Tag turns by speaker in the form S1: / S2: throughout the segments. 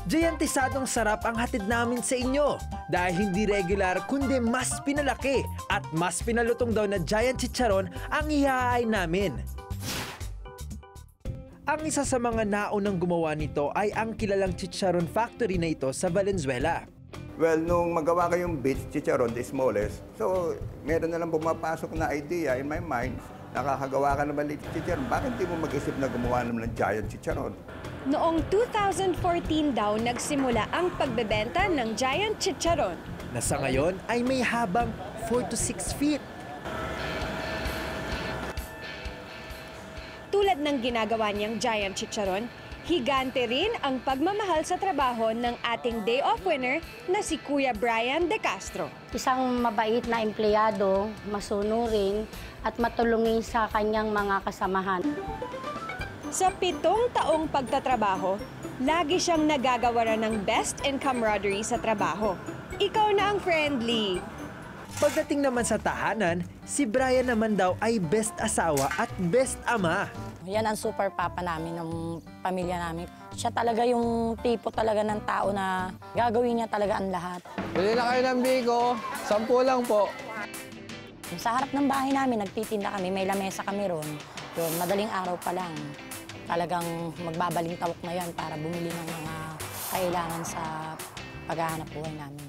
S1: Giantisadong sarap ang hatid namin sa inyo dahil hindi regular kundi mas pinalaki at mas pinalutong daw na giant chicharon ang ihahain namin. Ang isa sa mga naunang gumawa nito ay ang kilalang chicharon factory na ito sa Valenzuela.
S2: Well, nung magawa kayong beef chicharon, the smallest, so meron na lang pumapasok na idea in my mind, nakakagawa ka naman ng chicharon, bakit di mo mag-isip na gumawa naman ng giant chicharon?
S3: Noong 2014 daw nagsimula ang pagbebenta ng giant chicharon.
S1: Na sa ngayon ay may habang 4 to 6 feet.
S3: Tulad ng ginagawa niyang giant chicharon, higante rin ang pagmamahal sa trabaho ng ating day off winner na si Kuya Brian De Castro.
S4: Isang mabait na empleyado, masunurin at matulungin sa kanyang mga kasamahan.
S3: Sa 7 taong pagtatrabaho, lagi siyang nagagawaran ng best in camaraderie sa trabaho. Ikaw na ang friendly.
S1: Pagdating naman sa tahanan, si Brian naman daw ay best asawa at best ama.
S5: Yan ang super papa namin, ng pamilya namin. Siya talaga yung tipo talaga ng tao na gagawin niya talaga ang lahat.
S6: Bili na kayo ng biko, 10 lang po.
S5: Sa harap ng bahay namin, nagtitinda kami, may lamesa kami ron. Yun, madaling araw pa lang. Talagang magbabaling tawak na yan para bumili ng mga kailangan sa paghahanap buhay namin.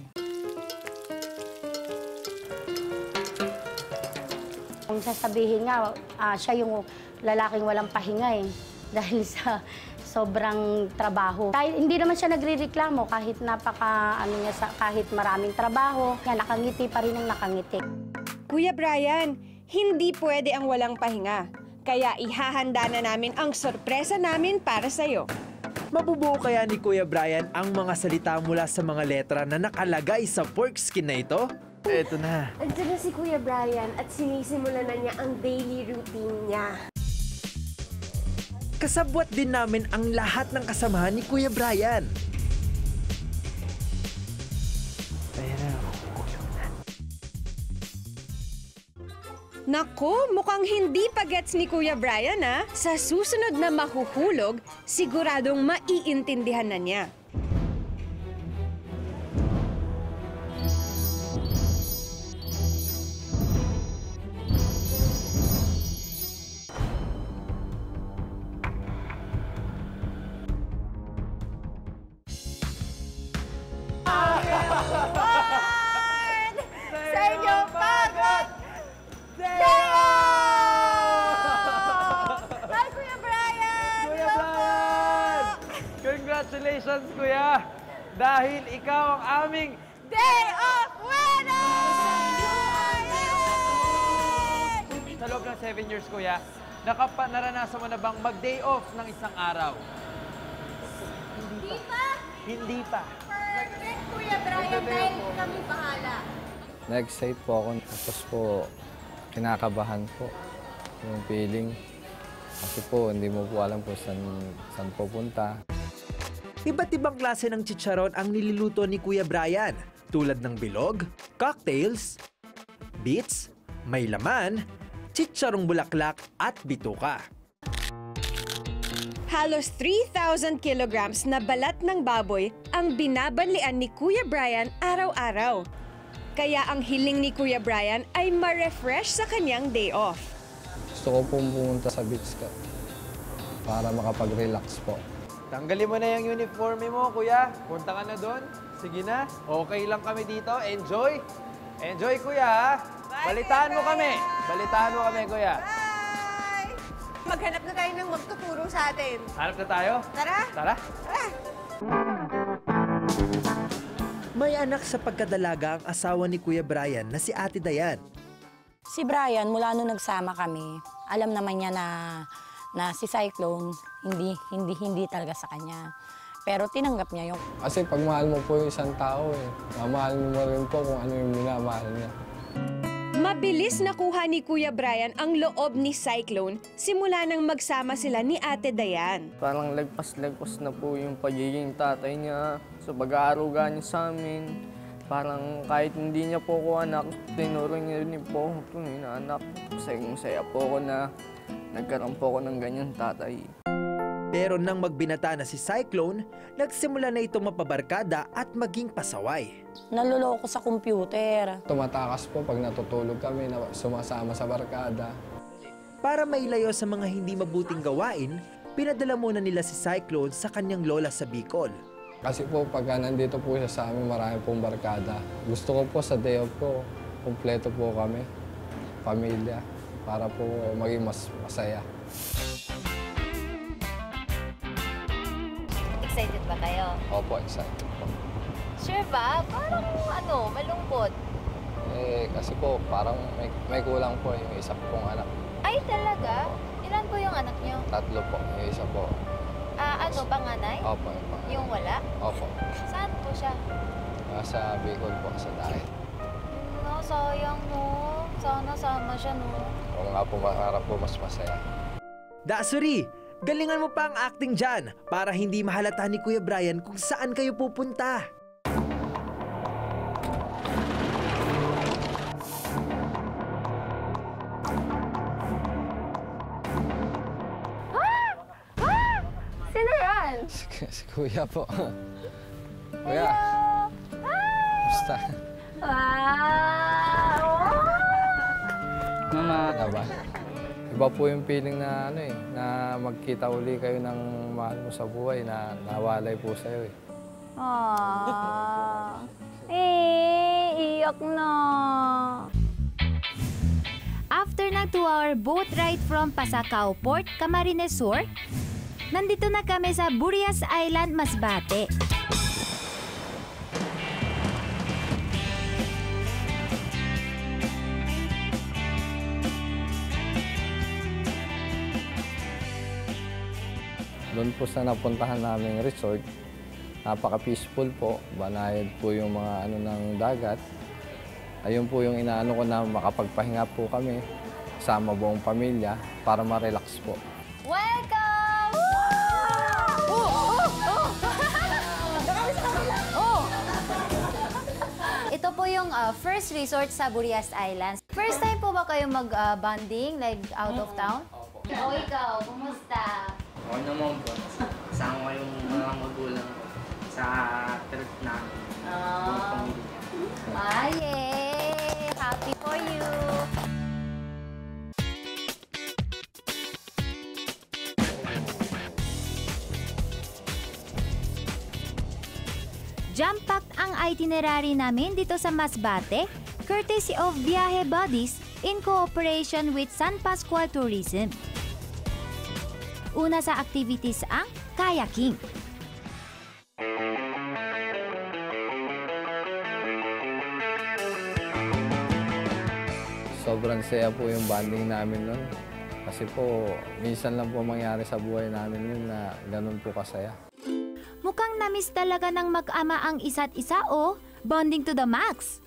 S4: Kung sasabihin nga, siya yung lalaking walang pahinga dahil sa sobrang trabaho. Hindi naman siya nagrereklamo kahit kahit maraming trabaho, nakangiti pa rin ang nakangiti.
S3: Kuya Brian, hindi pwede ang walang pahinga. Kaya ihahanda na namin ang sorpresa namin para sa'yo.
S1: Mabubuo kaya ni Kuya Brian ang mga salita mula sa mga letra na nakalagay sa pork skin na ito? Eto na.
S7: Andiyan na si Kuya Brian at sinisimulan na niya ang daily routine niya.
S1: Kasabwat din namin ang lahat ng kasamahan ni Kuya Brian. Ayan na.
S3: Naku, mukhang hindi pa gets ni Kuya Brian Sa susunod na mahuhulog, siguradong maiintindihan na niya.
S7: Sa inyong pagod! Hi, Kuya Brian!
S6: Kuya Brian! Congratulations, Kuya! Dahil ikaw ang aming
S7: Day of Winner!
S6: sa loob ng 7 years, Kuya, naranasan mo na bang mag-day off ng isang araw?
S7: Hindi pa?
S6: Hindi pa.
S7: Perfect, Kuya Brian, dahil kami bahala.
S8: Na-excite po ako. Tapos po, kinakabahan po yung feeling. Kasi po, hindi mo po alam po saan pupunta.
S1: Iba't ibang klase ng chicharon ang niluluto ni Kuya Brian. Tulad ng bilog, cocktails, beets, may laman, chicharong bulaklak at bituka.
S3: Halos 3,000 kilograms na balat ng baboy ang binabanlian ni Kuya Brian araw-araw. Kaya ang hiling ni Kuya Brian ay ma-refresh sa kanyang day off.
S8: Gusto ko pong pumunta sa beach ka para makapag-relax po.
S6: Tanggalin mo na yung uniforme mo, Kuya. Punta ka na doon. Sige na. Okay lang kami dito. Enjoy. Enjoy, Kuya, ha? Balitaan mo kami. Balitaan mo kami, Kuya.
S7: Bye! Maghanap na tayo ng magtuturo sa atin.
S6: Hanap na tayo?
S7: Tara!
S6: Tara.
S7: Tara!
S1: May anak sa pagkadalaga ang asawa ni Kuya Brian na si Ate Dayan.
S5: Si Brian, mula nung nagsama kami, alam naman niya na si Cyclone, hindi talaga sa kanya. Pero tinanggap niya yung...
S8: Kasi pag mahal mo po yung isang tao, mamahal mo rin po kung ano yung minamahal niya.
S3: Mabilis nakuha ni Kuya Brian ang loob ni Cyclone simula nang magsama sila ni Ate Dayan.
S9: Parang lagpas-lagpas na po yung pagiging tatay niya sa pag-aaruga niya sa amin. Parang kahit hindi niya po ako anak, tinuro niya rin po ako tunay na anak. Masaya po ako na nagkaroon po ako ng ganyan tatay.
S1: Pero nang magbinata na si Cyclone, nagsimula na itong mapabarkada at maging pasaway.
S5: Naloloko sa computer.
S8: Tumatakas po pag natutulog kami na sumasama sa barkada.
S1: Para mailayo sa mga hindi mabuting gawain, pinadala muna nila si Cyclone sa kanyang lola sa Bicol.
S8: Kasi po pagka nandito po siya sa amin, marami pong barkada. Gusto ko po sa day off ko, kumpleto po kami, pamilya, para po maging mas masaya.
S10: Excited ba kayo?
S8: Opo, excited po.
S10: Sure ba? Parang malungkot.
S8: Kasi po parang may kulang po yung isa pong anak.
S10: Ay, talaga? Ilan po yung anak niyo?
S8: 3 po, yung isa po.
S10: Panganay?
S8: Opo, yung panganay.
S10: Yung wala?
S8: Opo.
S10: Saan po siya?
S8: Sa Bicol po, sa Daet.
S10: No, sayang no. Sana sama siya no.
S8: Kung nga po maharap po, mas masaya.
S1: Dasuri, galingan mo pa ang acting dyan para hindi mahalata ni Kuya Brian kung saan kayo pupunta.
S10: Sino yan?
S8: Si Kuya po. Kuya. Basta.
S9: Mama.
S8: Ba? Iba po yung feeling na na magkita uli kayo ng mahal mo sa buhay na nawalay po sa'yo eh.
S10: Iyak na.
S11: After ng 2-hour boat ride from Pasacao Port, Camarines Sur, nandito na kami sa Burias Island, Masbate.
S8: Doon po sa napuntahan naming resort, napaka-peaceful po. Banayad po yung mga ng dagat. Ayun po yung inaano ko na makapagpahinga po kami, sama buong pamilya, para ma-relax po.
S10: Welcome!
S11: Ito po yung first resort sa Burias Islands. First time po ba kayo mag-bonding, like out of town?
S10: O ikaw, kumusta?
S9: Okay naman po. Kasama ko yung mga magulang ko sa trip namin. Buong pamilya.
S11: Yay! Happy for you! Jam-packed ang itinerary namin dito sa Masbate, courtesy of Biyahe Buddies in cooperation with San Pascual Tourism. Una sa activities ang kayaking.
S8: Sobrang saya po yung bonding namin nun. Kasi po, minsan lang po mangyari sa buhay namin yun na ganun po kasaya.
S11: Mukhang namiss talaga ng mag-ama ang isa't isa bonding to the max.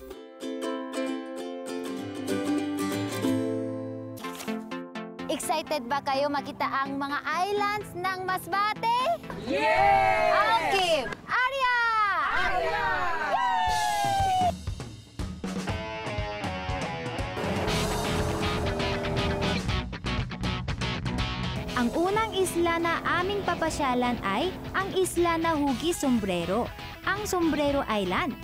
S11: Excited ba kayo makita ang mga islands ng Masbate? Yeah! Angkip! Arya! Arya! Ang unang isla na aming papasyalan ay ang isla na Hugis Sombrero, ang Sombrero Island.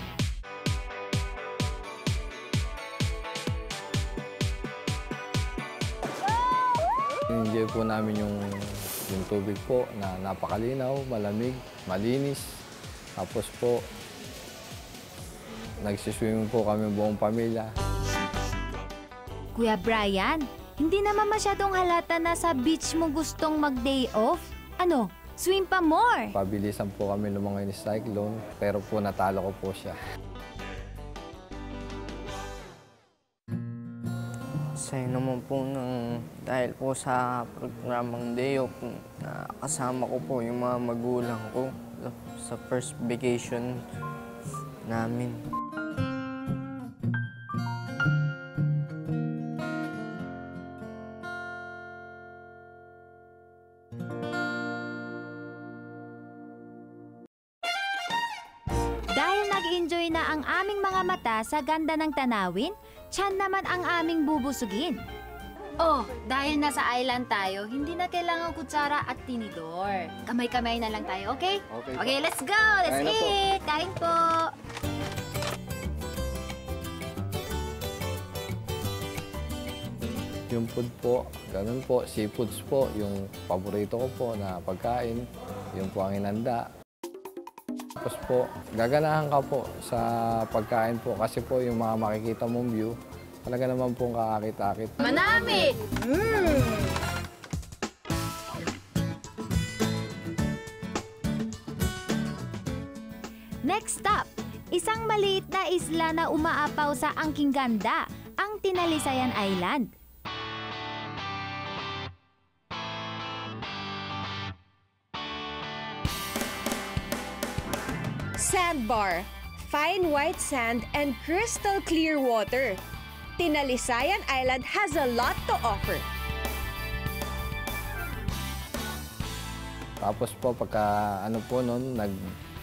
S8: Enjoy po namin yung tubig po na napakalinaw, malamig, malinis. Tapos po, nagsiswimming po kami buong pamilya.
S11: Kuya Brian, hindi naman masyadong halata na sa beach mo gustong mag-day off. Swim pa more!
S8: Pabilisan po kami lumangoy ni Cyclone, pero po natalo ko po siya.
S9: Saya naman po dahil po sa programang Day Off, kasama ko po yung mga magulang ko sa first vacation namin.
S11: Dahil nag-enjoy na ang aming mga mata sa ganda ng tanawin, tiyan naman ang aming bubusugin. Oh, dahil nasa island tayo, hindi na kailangan kutsara at tinidor. Kamay-kamay na lang tayo, okay? Okay, let's go! Let's eat! Kain po!
S8: Yung food po, ganun po, seafoods po, yung paborito ko po na pagkain, yun po ang inanda. Tapos po, gaganahan ka po sa pagkain po kasi po yung mga makikita mong view, talaga naman pong kakakit-akit.
S11: Manami! Next stop, isang maliit na isla na umaapaw sa angking ganda, ang Tinalisayan Island.
S3: Sandbar, fine white sand and crystal clear water. Tinalisayan Island has a lot to offer.
S8: Tapos po, pagka ano po noon,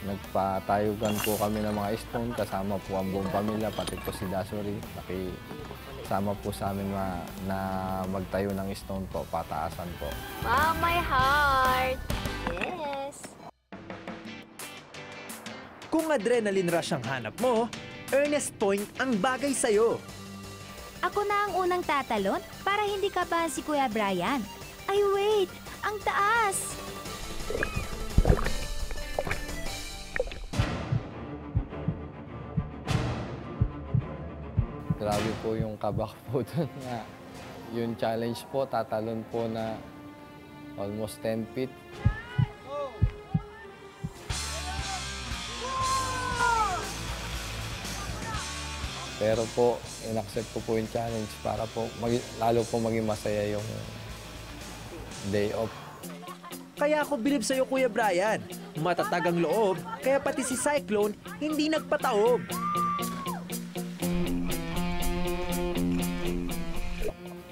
S8: nagpatayugan po kami ng mga stone, kasama po ang buong pamilya, pati po si Dasuri. Nakisama po sa amin na magtayo ng stone po, pataasan po.
S10: Wow, my heart! Yes!
S1: Kung adrenaline rush ang hanap mo, Ernest Point ang bagay sa'yo.
S11: Ako na ang unang tatalon para hindi kabahan si Kuya Brian. Ay wait, ang taas!
S8: Grabe po yung kabak po doon na yung challenge po, tatalon po na almost 10 feet. Pero po, in-accept ko po yung challenge para po lalo po maging masaya yung day off.
S1: Kaya ako bilib sa'yo, Kuya Brian. Matatag ang loob, kaya pati si Cyclone hindi nagpataob.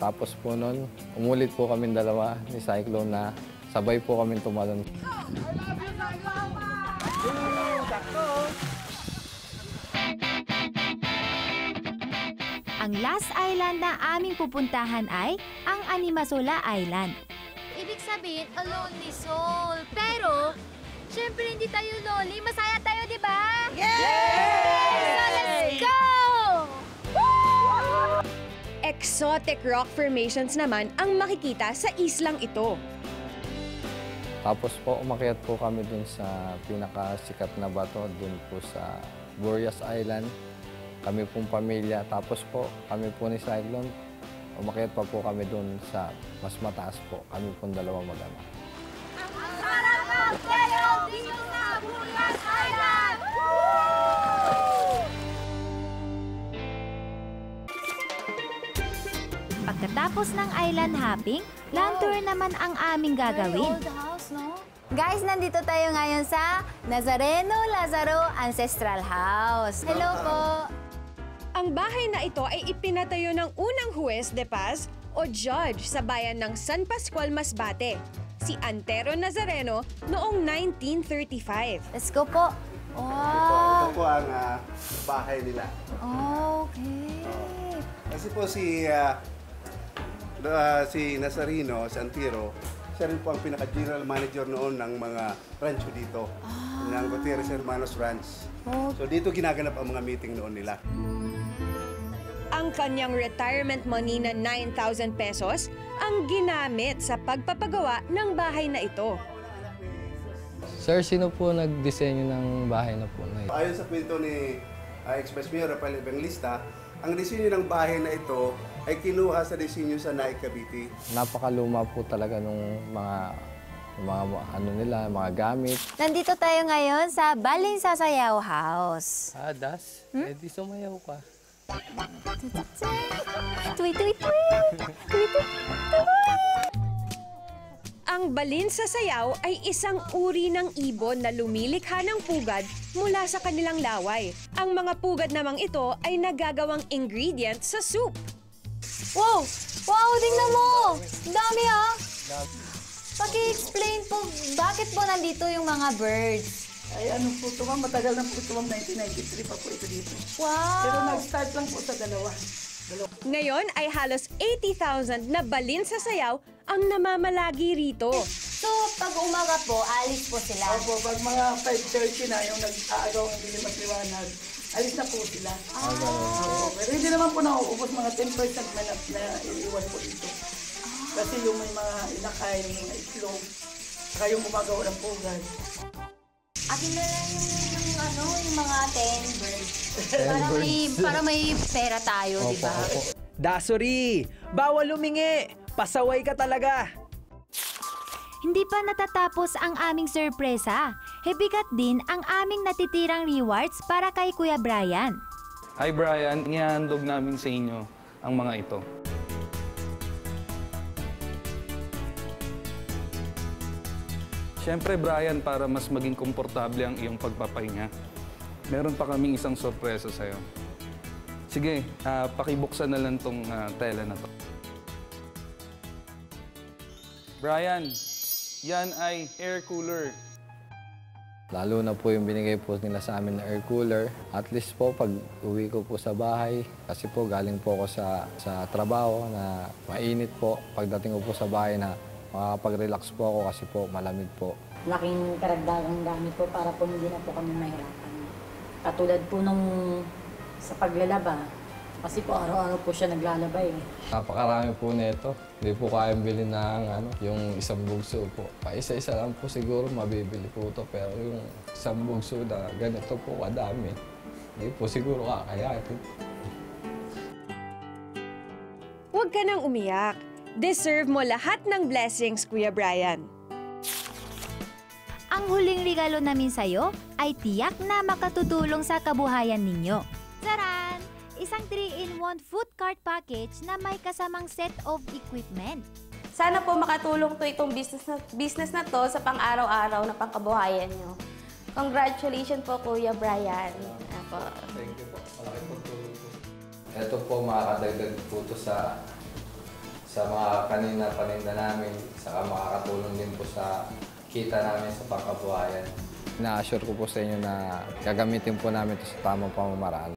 S8: Tapos po nun, umulit po kami dalawa ni Cyclone na sabay po kami tumalon.
S11: Ang last island na aming pupuntahan ay ang Animasola Island.
S10: Ibig sabihin, a lonely soul. Pero, syempre hindi tayo lonely. Masaya tayo, di ba?
S3: Yay!
S10: So, let's go!
S3: Exotic rock formations naman ang makikita sa islang ito.
S8: Tapos po, umakyat po kami dun sa pinakasikat na bato, dun po sa Boreas Island. Kami pong pamilya. Tapos po, kami po ni Cyclone, umakyat pa po kami dun sa mas mataas po. Kami pong dalawang mag-anak.
S10: Ang sarap magkayo dito sa Boreas Island!
S11: Pagkatapos ng island hopping, land tour naman ang aming gagawin.
S10: Old house, no? Guys, nandito tayo ngayon sa Nazareno Lazaro Ancestral House. Hello po!
S3: Ang bahay na ito ay ipinatayo ng unang Juez de Paz o judge sa bayan ng San Pascual, Masbate, si Antero Nazareno noong 1935.
S10: Let's go po.
S12: Ito po ang bahay nila.
S10: Okay.
S12: Kasi po si Nazareno, si Antero, siya rin po ang pinaka-general manager noon ng mga rancho dito, ng Gutierrez Hermanos Ranch. So dito ginaganap ang mga meeting noon nila.
S3: Ang kanyang retirement money na 9,000 pesos ang ginamit sa pagpapagawa ng bahay na ito.
S8: Sir, sino po nagdisenyo ng bahay na po na ito?
S12: Ayon sa kwento ni ex-Vice Mayor Rafael Evangelista, ang disenyo ng bahay na ito ay kinuha sa disenyo sa Naik, Cavite.
S8: Napakaluma po talaga nung mga ano nila, mga gamit.
S10: Nandito tayo ngayon sa Baling Sasayaw House.
S8: Das, di sumayaw ka.
S10: Tweet, tweet, tweet! Tweet, tweet,
S3: Ang balin sa sayaw ay isang uri ng ibon na lumilikha ng pugad mula sa kanilang laway. Ang mga pugad namang ito ay nagagawang ingredient sa soup.
S10: Wow! Wow, tingnan mo! Ang dami Paki-explain po, bakit po nandito yung mga birds?
S13: Ay ano po ito ma'am, matagal na po ito ma'am, 1993 pa po ito dito.
S10: Wow!
S13: Pero nag-start lang po sa dalawa.
S3: Ngayon ay halos 80,000 na balin sa sayaw ang namamalagi rito.
S10: So, pag umaga po, alis po sila?
S13: Opo, pag mga 5:30 na yung nag-aagaw ng dilim at liwanag, alis na po sila. Pero hindi naman po nauubos, mga 10% na iiwan po dito. Kasi yung may mga inakay, yung mga itlog, saka yung gumagawa ng pugad.
S10: Akin na lang yung mga 10 birds. Para may pera tayo, di ba?
S1: Dasuri, bawal lumingi. Pasaway ka talaga.
S11: Hindi pa natatapos ang aming sorpresa. Hebigat din ang aming natitirang rewards para kay Kuya Brian.
S14: Hi Brian, ihahandog namin sa inyo ang mga ito. Siyempre Brian, para mas maging komportable ang iyong pagpapahinga, meron pa kaming isang sorpresa sa'yo. Sige, pakibuksan na lang tong tela na to. Brian, yan ay air cooler.
S8: Lalo na po yung binigay po nila sa amin na air cooler. At least po pag uwi ko po sa bahay, kasi po galing po ako sa trabaho na mainit po. Pagdating ko po sa bahay na makakapag-relax po ako kasi po malamig po.
S5: Laking karagdagang gamit po para po hindi na po kami mahirapan. Katulad po nung sa paglalaba, kasi po araw-araw po siya naglalaba eh.
S8: Napakarami po nito. Hindi po kayang bilhin ng yung isang bugso po. Isa-isa lang po siguro mabibili po ito. Pero yung isang bugso na ganito po kadami, hindi po siguro kakayatin.
S3: Huwag ka nang umiyak. Deserve mo lahat ng blessings, Kuya Brian.
S11: Ang huling regalo namin sa'yo ay tiyak na makatutulong sa kabuhayan ninyo. Taran! Isang 3-in-1 food cart package na may kasamang set of equipment.
S7: Sana po makatulong to itong business na to sa pang-araw-araw na pangkabuhayan nyo. Congratulations po, Kuya Brian. Apo.
S8: Thank you po. Malaking pagtulong po. Ito po makakadagdag po ito sa mga kanina paninda namin, saka makakatulong din po sa kita namin sa pangkabuhayan. Na-assure ko po sa inyo na gagamitin po namin ito sa tamang pamamaraan.